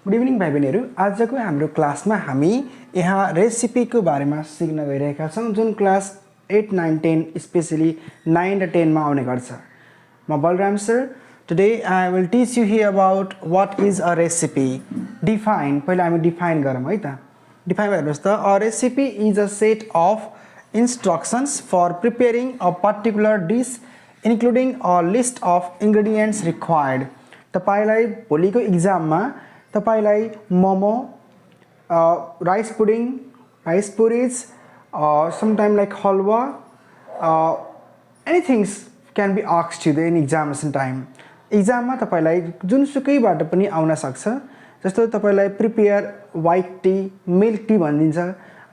Good evening भाइ बहिनीहरू। आजको हाम्रो क्लासमा हामी यहाँ रेसिपीको बारेमा सिक्न गइरहेका छौँ, जुन क्लास 8, 9, 10 स्पेशली 9 र 10 मा आउने गर्छ। म Balram sir. Today I will teach you here about what is a recipe. Define, पहिला हामी डिफाइन गरौँ है त। डिफाइन गर्नुहोस् त। A recipe is a set of instructions for preparing a particular dish including a list of ingredients required. तपाईलाई भोलिको इक्जाममा तपाईलाई momo, rice pudding, rice puris, sometime like halwa, anything can be asked to in examination time. Exam मा तपाईलाई जुनसुकैबाट पनि आउन सक्छ। जस्तो तपाईलाई prepare white tea, milk tea भनिदिन्छ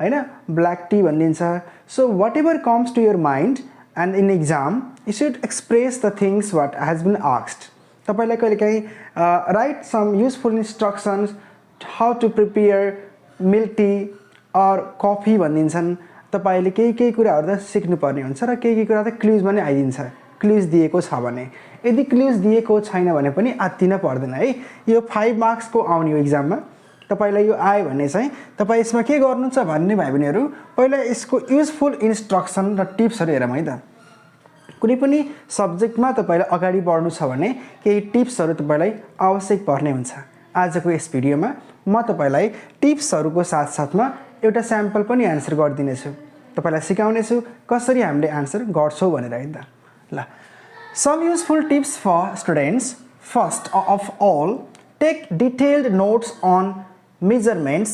हैन, black tea भनिदिन्छ। So whatever comes to your mind and in exam you should express the things what has been asked. तपाईलाई कहिलेकाहीँ write some useful instructions how to prepare milk tea or coffee भनिदिन्छन्। तपाईले केही कुराहरु त सिक्नुपर्ने हुन्छ र केही कुरा त क्लुजमा नै आइदिन्छ। क्लुज दिएको छ भने, यदि क्लुज दिएको छैन भने पनि आत्तिन पर्दैन है। यो 5 मार्क्स को आउने हो एक्जाममा। तपाईलाई यो आयो भने चाहिँ तपाई यसमा के गर्नुहुन्छ भन्ने भाइ बहिनीहरु, पहिला यसको युजफुल इन्स्ट्रक्सन र टिप्सहरु हेरौँ है त। कुनै पनि सब्जेक्टमा तपाईलाई अगाडि बढ्नु छ भने केही टिप्सहरु तपाईलाई आवश्यक पर्ने हुन्छ। आजको यस भिडियोमा म तपाईलाई टिप्सहरुको साथसाथमा एउटा स्याम्पल पनि आन्सर गरिदिने छु। तपाईलाई सिकाउने छु कसरी हामीले आन्सर गर्छौं भनेर है त। ल, some useful tips for students. First of all, take detailed notes on measurements.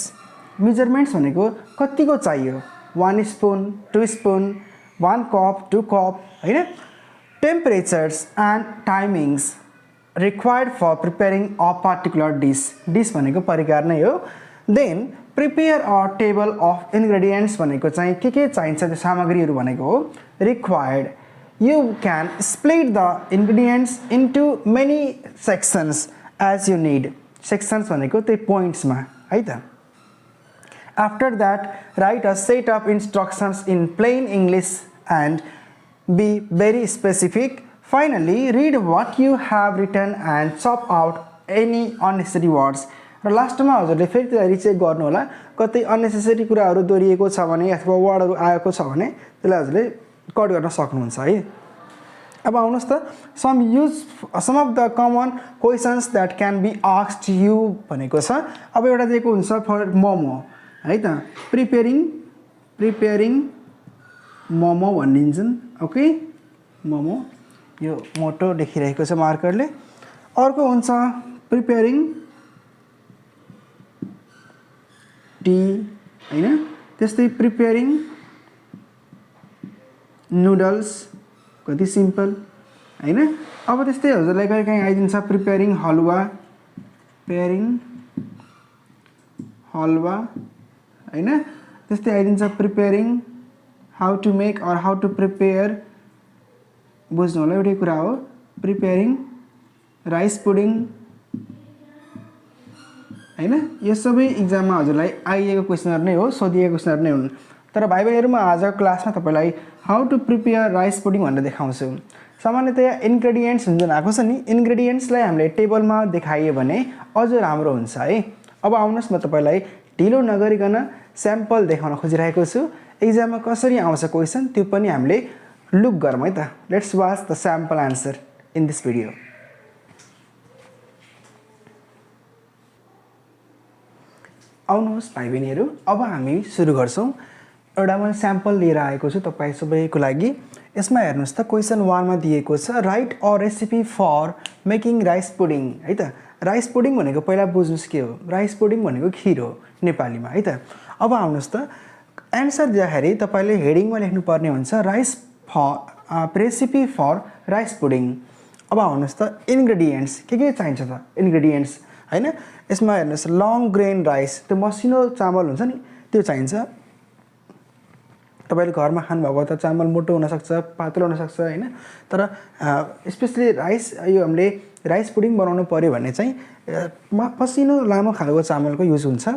Measurements भनेको कतिको चाहियो, 1 स्पुन, 2 स्पुन, 1 cup, 2 cup हैन। Temperatures and timings required for preparing a particular dish. Dish भनेको परिकार नै हो। Then prepare a table of ingredients भनेको चाहिँ के चाहिन्छ त्यो सामग्रीहरू भनेको हो। Required, you can split the ingredients into many sections as you need. Sections भनेको त्यही पोइन्ट्समा है त। After that, write a set of instructions in plain English and be very specific. Finally, read what you have written and chop out any unnecessary words. र लास्टमा हजुरले फेरि त्यसलाई recheck गर्नु होला, कतै अननेसेसरी कुराहरु दोहोरिएको छ भने अथवा वर्डहरु आएको छ भने त्यसलाई हजुरले कट गर्न सक्नुहुन्छ है। अब आउनुस् त, some of the common questions that can be asked you भनेको छ। अब एउटा दिएको हुन्छ फर मोमो है त। प्रिपेयरिङ मोमो भनिदिन्छन्। ओके, मोमो यो मोटो लेखिरहेको छ मार्करले। अर्को हुन्छ प्रिपेयरिङ टी हैन। त्यस्तै प्रिपेयरिङ नुडल्स, कति सिम्पल हैन। अब त्यस्तै हजुरलाई कहीँ आइदिन्छ प्रिपेयरिङ हलवा, हैन। त्यस्तै आइदिन्छ preparing how to make or how to prepare, बुझ्नु होला एउटै कुरा हो। प्रिपेयरिङ राइस पुडिङ हैन। यो सबै इक्जाममा हजुरलाई आइएको क्वेशनहरु नै हो, सोधिएको क्वेशनहरु नै हुन्। तर भाइ बहिनीहरु, म आजको क्लासमा तपाईलाई हाउ टु प्रिपेयर राइस पुडिङ भनेर देखाउँछु। सामान्यतया इन्ग्रेडियन्ट्स जुन आएको छ नि, इन्ग्रेडियन्ट्सलाई हामीले टेबलमा देखाइयो भने अझ राम्रो हुन्छ है। अब आउनुस्, म तपाईलाई ढिलो नगरिकन स्याम्पल देखाउन खोजिरहेको छु। एक्जाममा कसरी आउँछ क्वेशन त्यो पनि हामीले लुक गरौँ है त। Let's watch the sample answer in this video. आउनुहोस् भाइ बहिनीहरू, अब हामी सुरु गर्छौँ। एउटा मैले स्याम्पल लिएर आएको छु तपाईँ सबैको लागि। यसमा हेर्नुहोस् त, क्वेशन 1 मा दिएको छ write a recipe for making rice pudding है त। राइस पुडिङ भनेको पहिला बुझ्नुस् के हो। राइस पुडिङ भनेको खिर हो नेपालीमा है त। अब आउनुहोस् त, एन्सर दिँदाखेरि तपाईले हेडिङमा लेख्नुपर्ने हुन्छ रेसिपी फर राइस पुडिङ। अब आउनुहोस् त, इन्ग्रेडियन्ट्स के चाहिन्छ त, इन्ग्रेडियन्ट्स हैन। यसमा हेर्नुहोस्, लङ ग्रेन राइस, त्यो मसिनो चामल हुन्छ नि त्यो चाहिन्छ। तपाईले घरमा खानुभएको त चामल मोटो हुनसक्छ, पातलो हुनसक्छ हैन। तर स्पेशली राइस, यो हामीले राइस पुडिङ बनाउनु पर्यो भने चाहिँ मसिनो लामो खालको चामलको युज हुन्छ।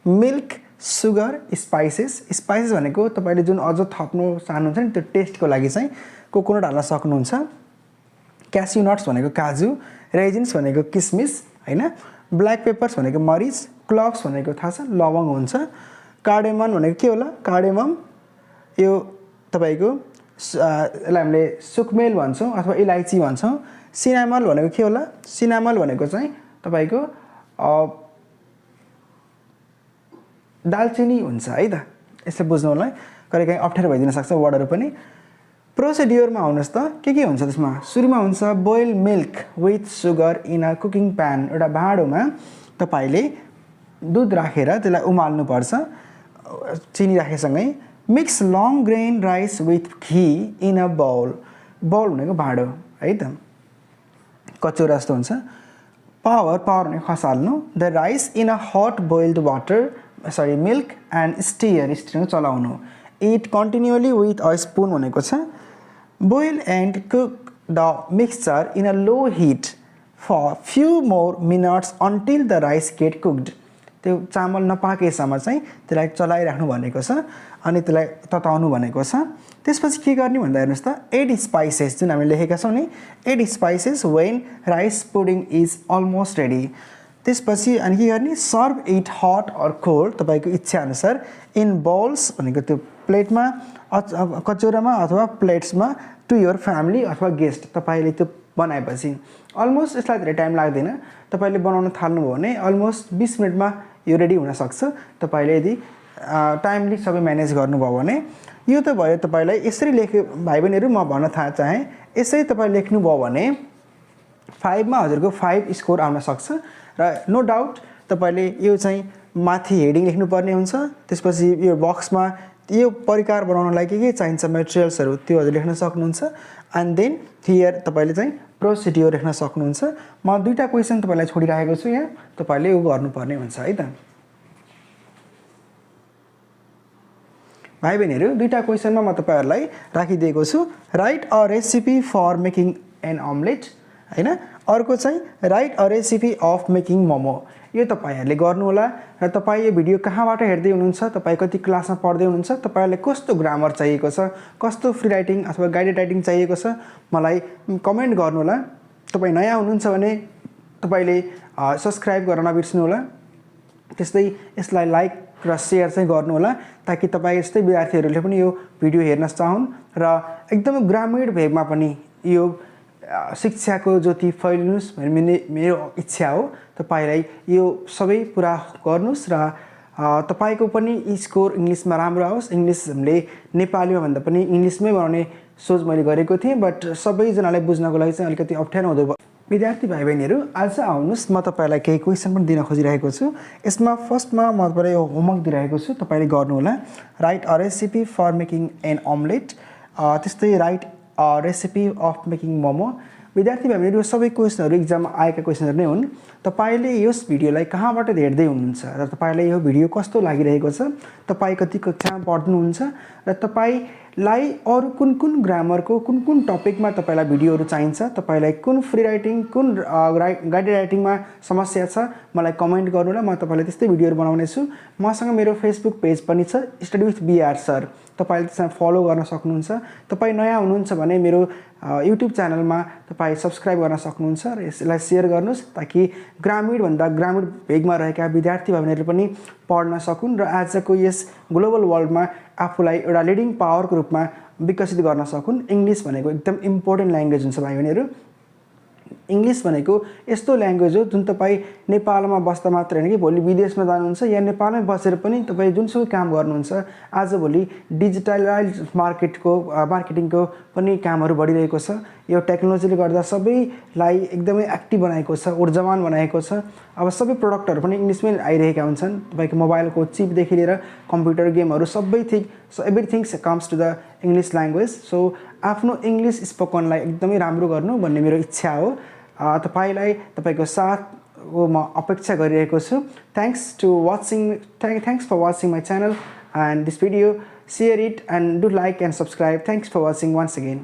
मिल्क, सुगर, स्पाइसेस भनेको तपाईले जुन अझ थप्नु चाहनुहुन्छ नि त्यो टेस्टको लागि चाहिँ कोकोनट हाल्न सक्नुहुन्छ। क्यास्यु नट्स भनेको काजु, रेजिन्स भनेको किसमिस हैन। ब्ल्याक पेपर्स भनेको मरिच, क्लव्स भनेको थाहा छ लवङ हुन्छ, कार्डेमन भनेको के होला कार्डेमम यो तपाईको यसलाई हामीले सुकमेल भन्छौँ अथवा इलायची भन्छौँ। सिनामल भनेको के होला सिनामल भनेको चाहिँ तपाईको दालचिनी हुन्छ है त। यसले बुझ्नुलाई कहिलेकाहीँ अप्ठ्यारो भइदिन सक्छ वर्डहरू पनि। प्रोसिड्युरमा आउनुहोस् त के हुन्छ त्यसमा। सुरुमा हुन्छ boil milk with sugar in a cooking pan. एउटा भाँडोमा तपाईले दुध राखेर त्यसलाई उमाल्नुपर्छ चिनी राखेसँगै। Mix long grain rice with ghee in a bowl. Bowl भनेको भाँडो है त कचौरा जस्तो हुन्छ। पावर भने खसाल्नु। The rice in a hot boiled water milk and stir चलाउनु। It continuously with a spoon भनेको छ। Boil and cook the mixture in a low heat for few more minutes until the rice get cooked. त्यो चामल नपाकेसम्म चाहिँ त्यसलाई चलाइराख्नु भनेको छ अनि त्यसलाई तताउनु भनेको छ। त्यसपछि के गर्ने भन्दा हेर्नुहोस् त एड स्पाइसेस जुन हामीले लेखेका छौँ नि add spices when rice pudding is almost ready. त्यसपछि अनि के गर्ने serve it hot or cold तपाईँको इच्छा अनुसार इन बाउल्स भनेको त्यो प्लेटमा कचौरामा अथवा प्लेट्समा टु योर फ्यामिली अथवा गेस्ट। तपाईँले त्यो बनाएपछि अलमोस्ट यसलाई धेरै टाइम लाग्दैन। तपाईँले बनाउन थाल्नुभयो भने अलमोस्ट 20 मिनटमा यो रेडी हुनसक्छ। तपाईँले यदि टाइमली सबै म्यानेज गर्नुभयो भने। यो त भयो तपाईँलाई यसरी लेख्यो भाइ बहिनीहरू म भन्न चाहेँ यसरी तपाईँ लेख्नुभयो भने 5 मा हजुरको 5 स्कोर आउन सक्छ। र नो डाउट तपाईँले यो चाहिँ माथि हेडिङ लेख्नुपर्ने हुन्छ। त्यसपछि यो बक्समा यो परिकार बनाउनलाई के चाहिन्छ मेटेरियल्सहरू त्यो हजुर लेख्न सक्नुहुन्छ। एन्ड देन हियर तपाईँले चाहिँ प्रोसिड्युर लेख्न सक्नुहुन्छ। म दुईटा क्वेसन तपाईँलाई छोडिराखेको छु यहाँ तपाईँले यो गर्नुपर्ने हुन्छ है त। भाइ बहिनीहरू दुईटा क्वेसनमा म तपाईँहरूलाई राखिदिएको छु। Write a recipe for making an omelette हैन। अर्को चाहिँ write a recipe of making momo. यो तपाईँहरूले गर्नुहोला। र तपाईँ यो भिडियो कहाँबाट हेर्दै हुनुहुन्छ तपाईँ कति क्लासमा पढ्दै हुनुहुन्छ तपाईँहरूलाई कस्तो ग्रामर चाहिएको छ कस्तो फ्री राइटिङ अथवा गाइडेड राइटिङ चाहिएको छ मलाई कमेन्ट गर्नुहोला। तपाईँ नयाँ हुनुहुन्छ भने तपाईँले सब्सक्राइब गर्न नबिर्स्नुहोला। त्यस्तै यसलाई लाइक र सेयर चाहिँ गर्नुहोला ताकि तपाईँ यस्तै विद्यार्थीहरूले पनि यो भिडियो हेर्न चाहुन् र एकदमै ग्रामीण भेगमा पनि यो शिक्षाको ज्योति फैलिनुहोस् भन्ने मेरो इच्छा हो। तपाईँलाई यो सबै पुरा गर्नुहोस् र तपाईँको पनि स्कोर इङ्ग्लिसमा राम्रो आओस्। इङ्ग्लिस हामीले नेपालीमा भन्दा पनि इङ्ग्लिसमै बनाउने सोच मैले गरेको थिएँ बट सबैजनालाई बुझ्नको लागि चाहिँ अलिकति अप्ठ्यारो हुँदो भयो। विद्यार्थी भाइ बहिनीहरू आज आउनुहोस् म तपाईँलाई केही क्वेसन पनि दिन खोजिरहेको छु। यसमा फर्स्टमा म तपाईँलाई होमवर्क दिइरहेको छु तपाईँले गर्नुहोला। Write a recipe for making an omelette. त्यस्तै write a recipe of making momo. विद्यार्थी भाइ बहिनीहरू सबै क्वेसनहरू इक्जाममा आएका क्वेसनहरू नै हुन्। तपाईँले यस भिडियोलाई कहाँबाट हेर्दै हुनुहुन्छ र तपाईँलाई यो भिडियो कस्तो लागिरहेको छ तपाईँ कति कक्षामा पढ्नुहुन्छ र तपाईँलाई अरू कुन ग्रामरको कुन टपिकमा तपाईँलाई भिडियोहरू चाहिन्छ तपाईँलाई कुन फ्री राइटिङ कुन गाइडेड राइटिङमा समस्या छ मलाई कमेन्ट गर्नुहोला। म तपाईँलाई त्यस्तै भिडियोहरू बनाउने छु। मसँग मेरो फेसबुक पेज पनि छ स्टडी विथ बिआर सर। तपाईँले त्यसमा फलो गर्न सक्नुहुन्छ। तपाईँ नयाँ हुनुहुन्छ भने मेरो युट्युब च्यानलमा तपाईँ सब्सक्राइब गर्न सक्नुहुन्छ र यसलाई सेयर गर्नुहोस् ताकि ग्रामीण भेगमा रहेका विद्यार्थी भाइ बहिनीहरू पनि पढ्न सकुन् र आजको यस ग्लोबल वर्ल्डमा आफूलाई एउटा लिडिङ पावरको रूपमा विकसित गर्न सकुन्। इङ्ग्लिस भनेको एकदम इम्पोर्टेन्ट ल्याङ्ग्वेज हुन्छ भाइ बहिनीहरू। इङ्ग्लिस भनेको यस्तो ल्याङ्ग्वेज हो जुन तपाईँ नेपालमा बस्दा मात्र होइन कि भोलि विदेशमा जानुहुन्छ या नेपालमै बसेर पनि तपाईँ जुनसुकै काम गर्नुहुन्छ आजभोलि डिजिटलाइज मार्केटिङको पनि कामहरू बढिरहेको छ। यो टेक्नोलोजीले गर्दा सबैलाई एकदमै एक्टिभ बनाएको छ ऊर्जावान बनाएको छ। अब सबै प्रडक्टहरू पनि इङ्ग्लिसमै आइरहेका हुन्छन्। तपाईँको मोबाइलको चिपदेखि लिएर कम्प्युटर गेमहरू everything comes to the English language. So आफ्नो इङ्ग्लिस स्पोकनलाई एकदमै राम्रो गर्नु भन्ने मेरो इच्छा हो। तपाईँलाई तपाईँको साथको म अपेक्षा गरिरहेको छु। Thanks for watching my channel and this video. Share it and do like and subscribe. Thanks for watching once again.